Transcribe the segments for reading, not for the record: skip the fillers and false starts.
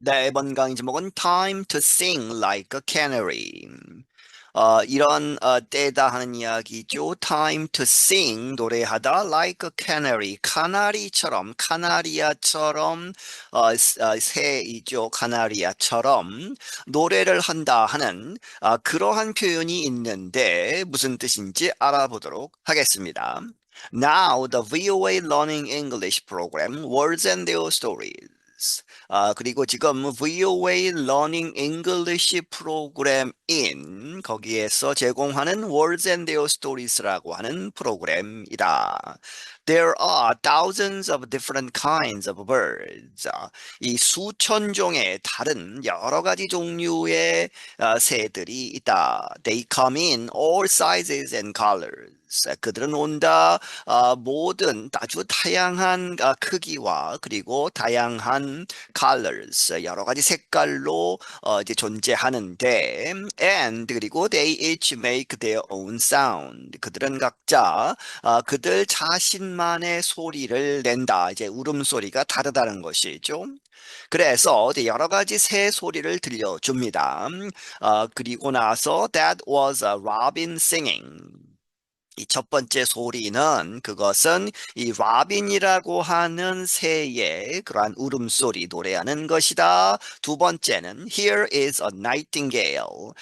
네, 이번 강의 제목은 Time to Sing Like a Canary. 이런 때다 하는 이야기죠. Time to sing 노래하다 like a canary 카나리처럼 카나리아처럼 새이죠. 카나리아처럼 노래를 한다 하는 그러한 표현이 있는데 무슨 뜻인지 알아보도록 하겠습니다. Now the VOA Learning English program Words and Their Stories. 그리고 지금 VOA Learning English 프로그램인 거기에서 제공하는 Words and Their Stories라고 하는 프로그램이다. There are thousands of different kinds of birds. 이 수천 종의 다른 여러 가지 종류의 새들이 있다. They come in all sizes and colors. 그들은 온다 모든 아주 다양한 크기와 그리고 다양한 colors 여러 가지 색깔로 이제 존재하는데 and 그리고 they each make their own sound 그들은 각자 그들 자신만의 소리를 낸다. 이제 울음소리가 다르다는 것이죠. 그래서 이제 여러 가지 새 소리를 들려줍니다. 그리고 나서 that was a robin singing. 이 첫 번째 소리는 그것은 이 라빈이라고 하는 새의 그러한 울음소리 노래하는 것이다. 두 번째는 Here is a nightingale.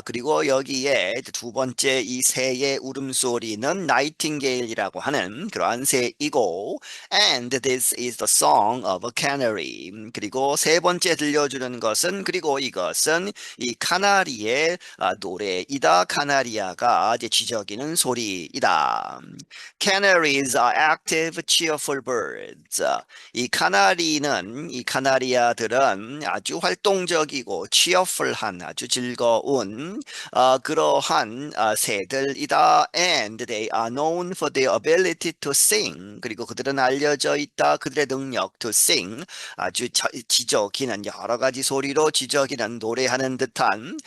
그리고 여기에 두 번째 이 새의 울음소리는 nightingale이라고 하는 그러한 새이고 And this is the song of a canary. 그리고 세 번째 들려주는 것은 그리고 이것은 이 카나리의 노래이다. 카나리아가 이제 지저귀는 소리이다. Canaries are active, cheerful birds. 이 카나리아들은 아주 활동적이고 cheerful한 아주 즐거운 그러한 새들이다. And they are known for their ability to sing. 그리고 그들은 알려져 있다. 그들의 능력 to sing. 아주 지저귀는 여러 가지 소리로 지저귀는 노래하는 듯한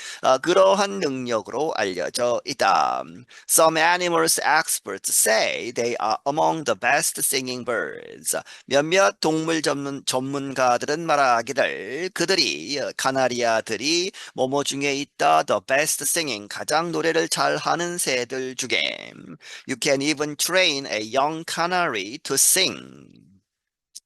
그러한 능력으로 알려져 있다. Some animals experts say they are among the best singing birds. 몇몇 동물 전문가들은 말하기를 그들이 카나리아들이 뭐뭐 중에 있다. The best singing 가장 노래를 잘하는 새들 중에 You can even train a young canary to sing.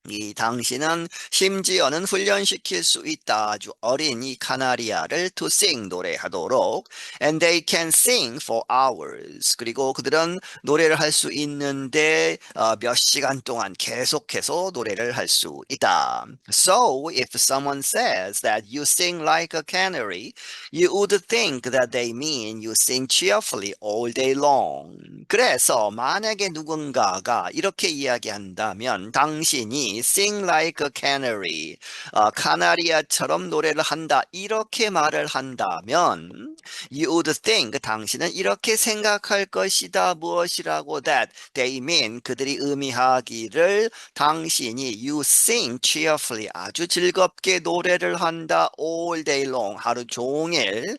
이 당신은 심지어는 훈련시킬 수 있다. 아주 어린 이 카나리아를 to sing 노래하도록 and they can sing for hours. 그리고 그들은 노래를 할 수 있는데 몇 시간 동안 계속해서 노래를 할 수 있다. So if someone says that you sing like a canary, you would think that they mean you sing cheerfully all day long. 그래서 만약에 누군가가 이렇게 이야기한다면 당신이 sing like a canary, 카나리아처럼 노래를 한다. 이렇게 말을 한다면 you would think 당신은 이렇게 생각할 것이다. 무엇이라고 that they mean 그들이 의미하기를 당신이 you sing cheerfully 아주 즐겁게 노래를 한다. all day long 하루 종일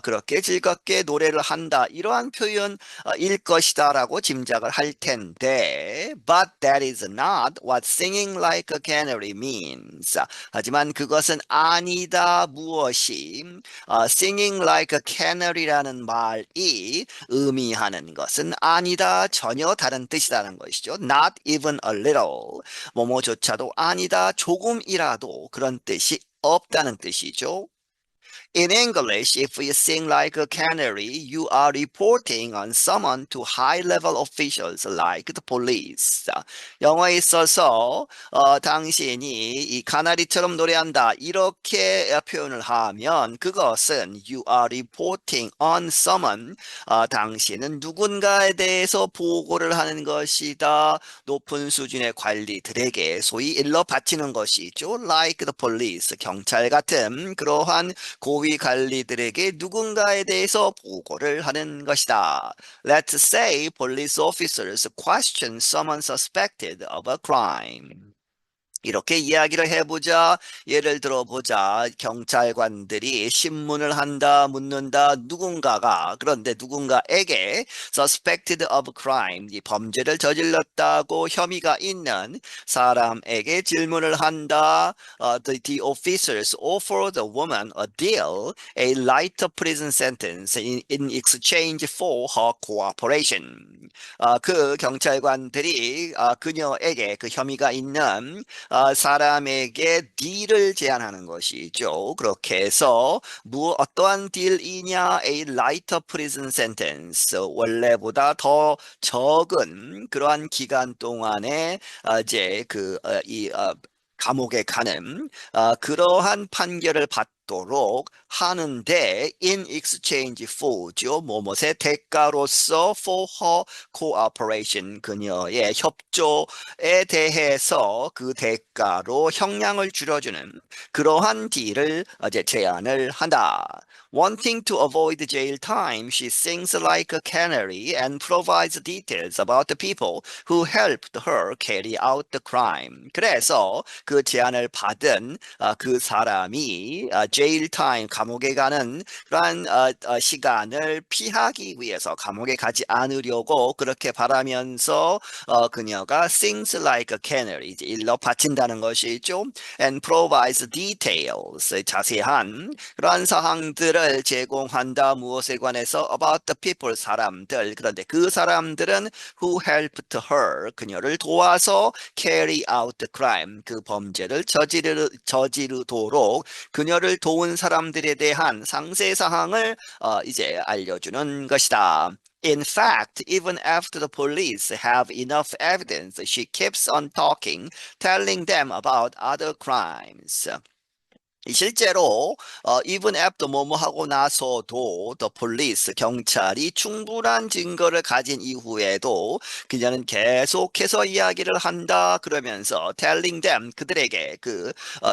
그렇게 즐겁게 노래를 한다. 이러한 표현 일 것이다라고 짐작을 할 텐데 but that is not what singing like a canary means. 하지만 그것은 아니다. 무엇이 singing like a canary라는 말이 의미하는 것은 아니다. 전혀 다른 뜻이라는 것이죠. Not even a little. 뭐뭐조차도 아니다. 조금이라도 그런 뜻이 없다는 뜻이죠. In English, if you sing like a canary, you are reporting on someone to high-level officials like the police. 영어에 있어서 당신이 이 카나리처럼 노래한다 이렇게 표현을 하면 그것은 you are reporting on someone. 당신은 누군가에 대해서 보고를 하는 것이다. 높은 수준의 관리들에게 소위 일러 바치는 것이죠. Like the police, 경찰 같은 그러한 고위 관리들에게 누군가에 대해서 보고를 하는 것이다. Let's say police officers question someone suspected of a crime. 이렇게 이야기를 해보자. 예를 들어보자. 경찰관들이 신문을 한다, 묻는다. 누군가가, 그런데 누군가에게 suspected of crime, 이 범죄를 저질렀다고 혐의가 있는 사람에게 질문을 한다. The officers offer the woman a deal, a lighter prison sentence in exchange for her cooperation. 그 경찰관들이 그녀에게 그 혐의가 있는 사람에게 딜을 제안하는 것이죠. 그렇게 해서 어떠한 딜이냐? A lighter prison sentence. 원래보다 더 적은 그러한 기간 동안에 이제 감옥에 가는 그러한 판결을 받도록 하는데 in exchange for죠. 뭐뭇의 대가로서 for her cooperation 그녀의 협조에 대해서 그 대가로 형량을 줄여주는 그러한 딜을 이제 제안을 한다. Wanting to avoid jail time, she sings like a canary and provides details about the people who helped her carry out the crime. 그래서 그 제안을 받은 그 사람이 jail time, 감옥에 가는 그러한 시간을 피하기 위해서 감옥에 가지 않으려고 그렇게 바라면서 그녀가 sings like a canary, 이제 일러 바친다는 것이죠. And provides details, 자세한 그러한 사항들을 제공한다. 무엇에 관해서? About the people, 사람들. 그런데 그 사람들은 who helped her, 그녀를 도와서 carry out the crime, 그 범죄를 저지르도록 그녀를 도운 사람들에 대한 상세 사항을 이제 알려주는 것이다. In fact, even after the police have enough evidence, she keeps on talking, telling them about other crimes. 실제로 even after 뭐뭐 하고 나서도 the police 경찰이 충분한 증거를 가진 이후에도 그녀는 계속해서 이야기를 한다. 그러면서 telling them 그들에게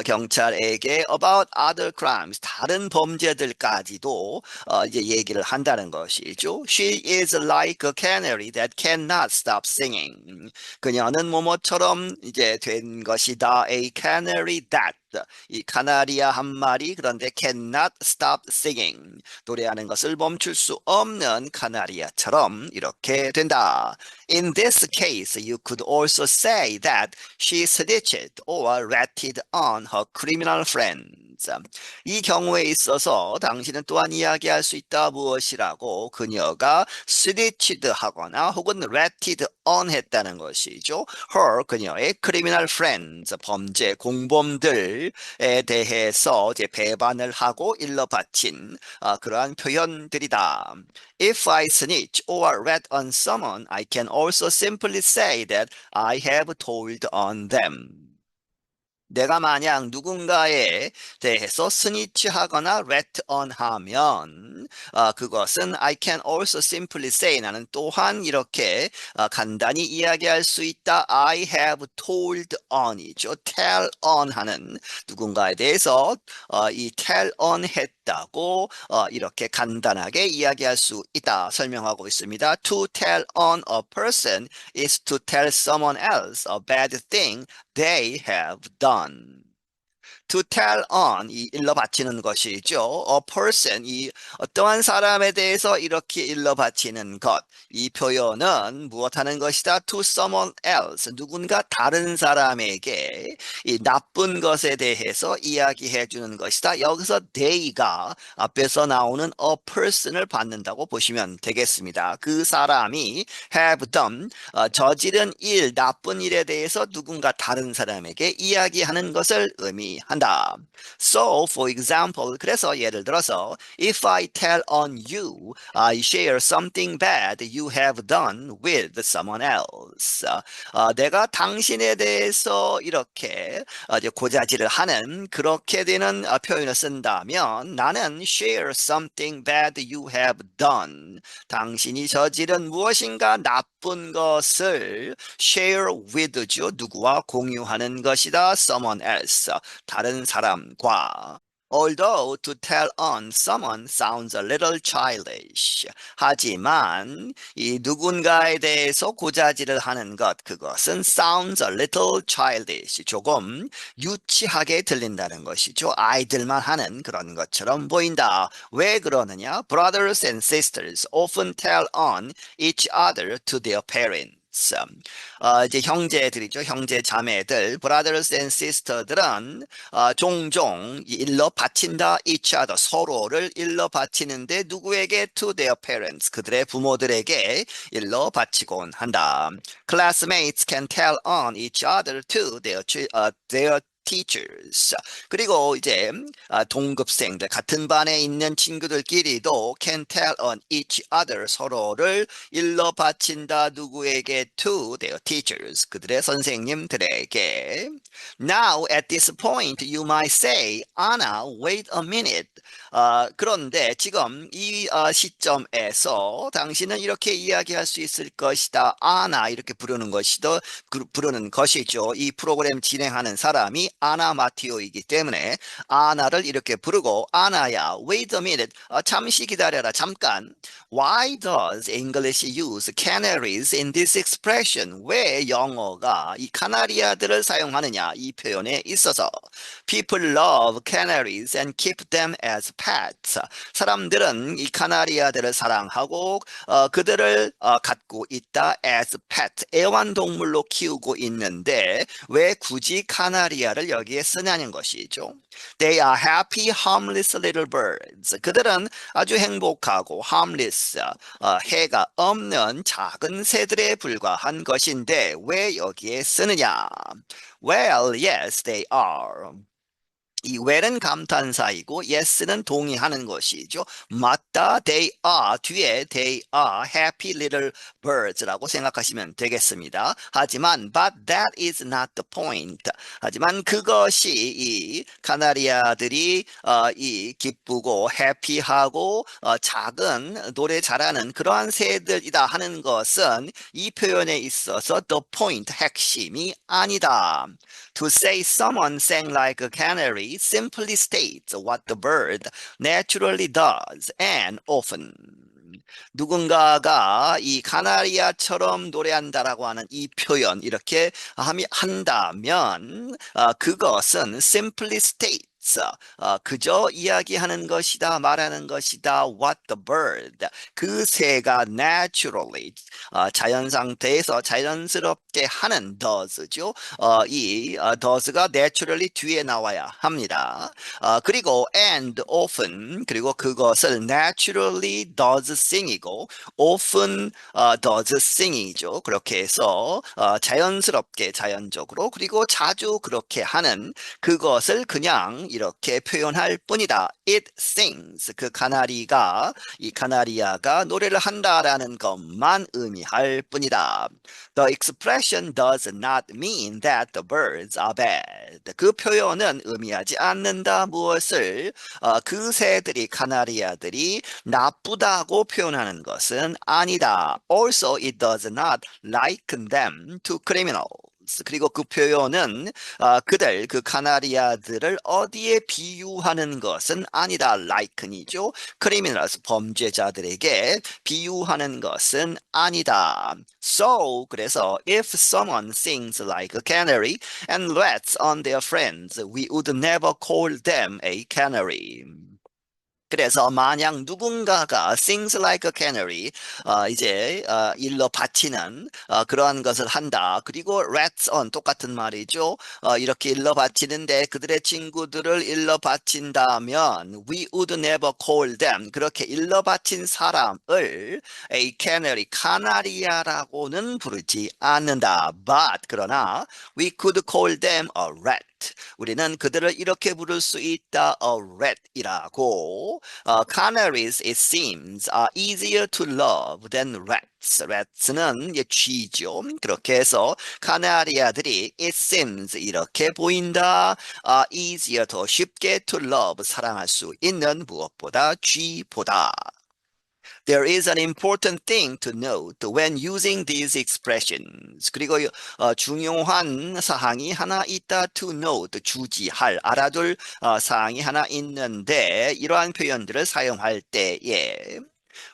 경찰에게 about other crimes 다른 범죄들까지도 이제 얘기를 한다는 것이죠. She is like a canary that cannot stop singing. 그녀는 뭐뭐처럼 이제 된 것이다. A canary that 이 카나리아 한 마리 그런데 cannot stop singing 노래하는 것을 멈출 수 없는 카나리아처럼 이렇게 된다. In this case, you could also say that she snitched or ratted on her criminal friends. 이 경우에 있어서 당신은 또한 이야기할 수 있다. 무엇이라고? 그녀가 snitched 하거나 혹은 ratted on 했다는 것이죠. her, 그녀의 criminal friends, 범죄 공범들에 대해서 이제 배반을 하고 일러 바친 그러한 표현들이다. If I snitch or rat on someone, I can also simply say that I have told on them. 내가 만약 누군가에 대해서 스니치하거나 rat on 하면 그것은 I can also simply say 나는 또한 이렇게 간단히 이야기할 수 있다. I have told on이죠. tell on 하는 누군가에 대해서 이 tell on 했다고 이렇게 간단하게 이야기할 수 있다. 설명하고 있습니다. To tell on a person is to tell someone else a bad thing they have done. To tell on, 이 일러 바치는 것이죠. A person, 이 어떠한 사람에 대해서 이렇게 일러 바치는 것. 이 표현은 무엇하는 것이다? To someone else, 누군가 다른 사람에게 이 나쁜 것에 대해서 이야기해 주는 것이다. 여기서 they가 앞에서 나오는 a person을 받는다고 보시면 되겠습니다. 그 사람이 have done, 저지른 일, 나쁜 일에 대해서 누군가 다른 사람에게 이야기하는 것을 의미한다. So, for example, 그래서 예를 들어서 if I tell on you, I share something bad you have done with someone else. 내가 당신에 대해서 이렇게 이제 고자질을 하는 그렇게 되는 표현을 쓴다면 나는 share something bad you have done. 당신이 저지른 무엇인가 나쁜 것을 share with죠. 누구와 공유하는 것이다. someone else. 다른 사람과 Although to tell on someone sounds a little childish. 하지만 이 누군가에 대해서 고자질을 하는 것, 그것은 sounds a little childish. 조금 유치하게 들린다는 것이죠. 아이들만 하는 그런 것처럼 보인다. 왜 그러느냐? Brothers and sisters often tell on each other to their parents. 이제 형제들이죠. 형제 자매들, brothers and sister들은 종종 일러 바친다, each other, 서로를 일러 바치는데 누구에게? To their parents, 그들의 부모들에게 일러 바치곤 한다. Classmates can tell on each other to their teachers. 그리고 이제 동급생들, 같은 반에 있는 친구들끼리도 can tell on each other, 서로를 일러 바친다, 누구에게? To their teachers, 그들의 선생님들에게. Now at this point you might say, Anna, wait a minute. 그런데 지금 이 시점에서 당신은 이렇게 이야기할 수 있을 것이다. 아나 이렇게 부르는 것이죠. 이 프로그램 진행하는 사람이 아나 마티오이기 때문에 아나를 이렇게 부르고, 아나야, wait a minute. 잠시 기다려라. 잠깐. Why does English use canaries in this expression? 왜 영어가 이 카나리아들을 사용하느냐? 이 표현에 있어서. People love canaries and keep them as pets. 사람들은 이 카나리아들을 사랑하고 그들을 갖고 있다. as pet, 애완동물로 키우고 있는데 왜 굳이 카나리아를 여기에 쓰냐는 것이죠. They are happy, harmless little birds. 그들은 아주 행복하고 harmless, 해가 없는 작은 새들에 불과한 것인데 왜 여기에 쓰느냐? Well, yes, they are. 이 well은 감탄사이고 yes는 동의하는 것이죠. 맞다, they are, 뒤에 they are happy little birds라고 생각하시면 되겠습니다. 하지만 but that is not the point. 하지만 그것이 이 카나리아들이 이 기쁘고 해피하고 작은 노래 잘하는 그러한 새들이다 하는 것은 이 표현에 있어서 the point, 핵심이 아니다. To say someone sang like a canary simply states what the bird naturally does and often. 누군가가 이 카나리아처럼 노래한다라고 하는 이 표현 이렇게 한다면 그것은 simply states, 그저 이야기하는 것이다, 말하는 것이다. What the bird, 그 새가 naturally, 자연 상태에서 자연스럽게 하는 does죠. 이 does가 naturally 뒤에 나와야 합니다. 그리고 and often, 그리고 그것을 naturally does sing이고 often does sing이죠. 그렇게 해서 자연스럽게, 자연적으로, 그리고 자주 그렇게 하는 그것을 그냥 이렇게 표현할 뿐이다. It sings, 이 카나리아가 노래를 한다라는 것만 의미할 뿐이다. The expression does not mean that the birds are bad. 그 표현은 의미하지 않는다. 무엇을? 그 새들이, 카나리아들이 나쁘다고 표현하는 것은 아니다. Also, it does not liken them to criminals. 그리고 그 표현은 그 카나리아들을 어디에 비유하는 것은 아니다. like이죠. criminals, 범죄자들에게 비유하는 것은 아니다. So, 그래서 if someone sings like a canary and rats on their friends, we would never call them a canary. 그래서 만약 누군가가 sings like a canary, 이제 일러 바치는 그러한 것을 한다. 그리고 rats on, 똑같은 말이죠. 이렇게 일러 바치는데 그들의 친구들을 일러 바친다면 we would never call them, 그렇게 일러 바친 사람을 a canary, 카나리아라고는 부르지 않는다. But, 그러나 we could call them a rat. 우리는 그들을 이렇게 부를 수 있다. A rat이라고. Canaries, it seems, are easier to love than rats. rats는 쥐죠. 그렇게 해서 카나리아들이 it seems, 이렇게 보인다. easier, 더 쉽게 to love, 사랑할 수 있는 무엇보다 쥐보다. There is an important thing to note when using these expressions. 그리고 중요한 사항이 하나 있다 to note, 주지할, 알아둘 사항이 하나 있는데 이러한 표현들을 사용할 때에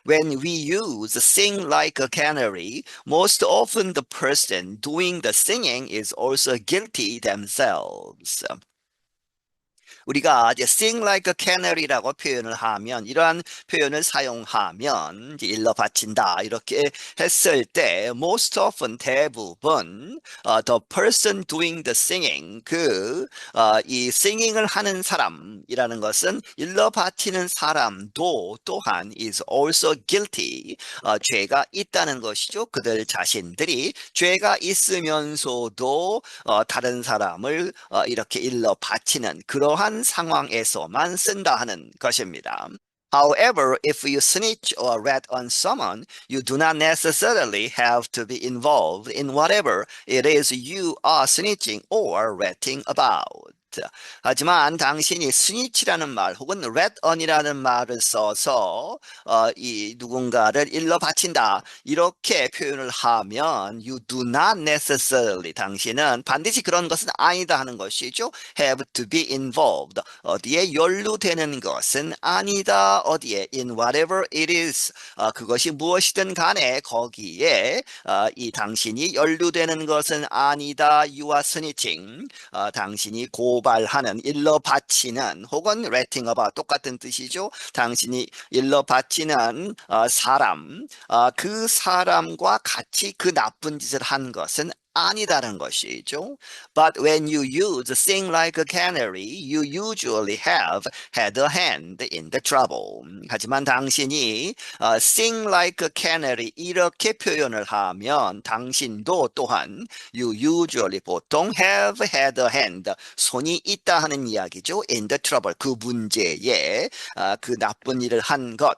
when we use sing like a canary, most often the person doing the singing is also guilty themselves. 우리가 이제 sing like a canary라고 표현을 하면 이러한 표현을 사용하면 이제 일러 바친다 이렇게 했을 때 most often 대부분 the person doing the singing 이 singing을 하는 사람이라는 것은 일러 바치는 사람도 또한 is also guilty 죄가 있다는 것이죠. 그들 자신들이 죄가 있으면서도 다른 사람을 이렇게 일러 바치는 그러한 상황에서만 쓴다 하는 것입니다. However, if you snitch or rat on someone, you do not necessarily have to be involved in whatever it is you are snitching or ratting about. 하지만 당신이 snitch라는 말 혹은 rat on이라는 말을 써서 이 누군가를 일러 바친다 이렇게 표현을 하면 you do not necessarily 당신은 반드시 그런 것은 아니다 하는 것이죠. have to be involved 어디에 연루되는 것은 아니다 어디에 in whatever it is 그것이 무엇이든 간에 거기에 이 당신이 연루되는 것은 아니다 you are snitching 당신이 고발하는 일러 바치는 혹은 ratting about 똑같은 뜻이죠. 당신이 일러 바치는 사람 그 사람과 같이 그 나쁜 짓을 한 것은 아니다라는 것이죠. But when you use sing like a canary, you usually have had a hand in the trouble. 하지만 당신이 sing like a canary 이렇게 표현을 하면 당신도 또한 you usually 보통 have had a hand 손이 있다 하는 이야기죠. in the trouble 그 문제에 그 나쁜 일을 한 것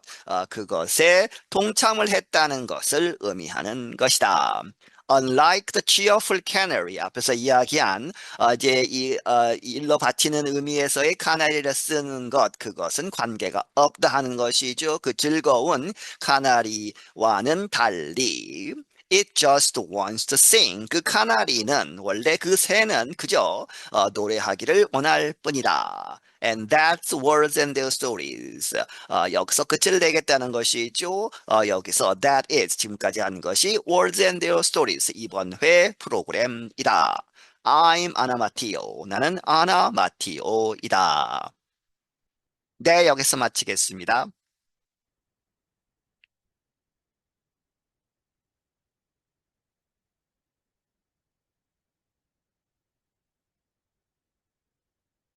그것에 동참을 했다는 것을 의미하는 것이다. Unlike the cheerful canary 앞에서 이야기한 이제 이 일러 바치는 의미에서의 카나리를 쓰는 것 그것은 관계가 없다 하는 것이죠. 그 즐거운 카나리와는 달리 It just wants to sing. 그 카나리는 원래 그 새는 그저 노래하기를 원할 뿐이다. And that's words and their stories. 여기서 끝을 내겠다는 것이죠. 여기서 that is 지금까지 한 것이 words and their stories 이번 회 프로그램이다. I'm Anna Matteo. 나는 아나 마티오이다. 네, 여기서 마치겠습니다.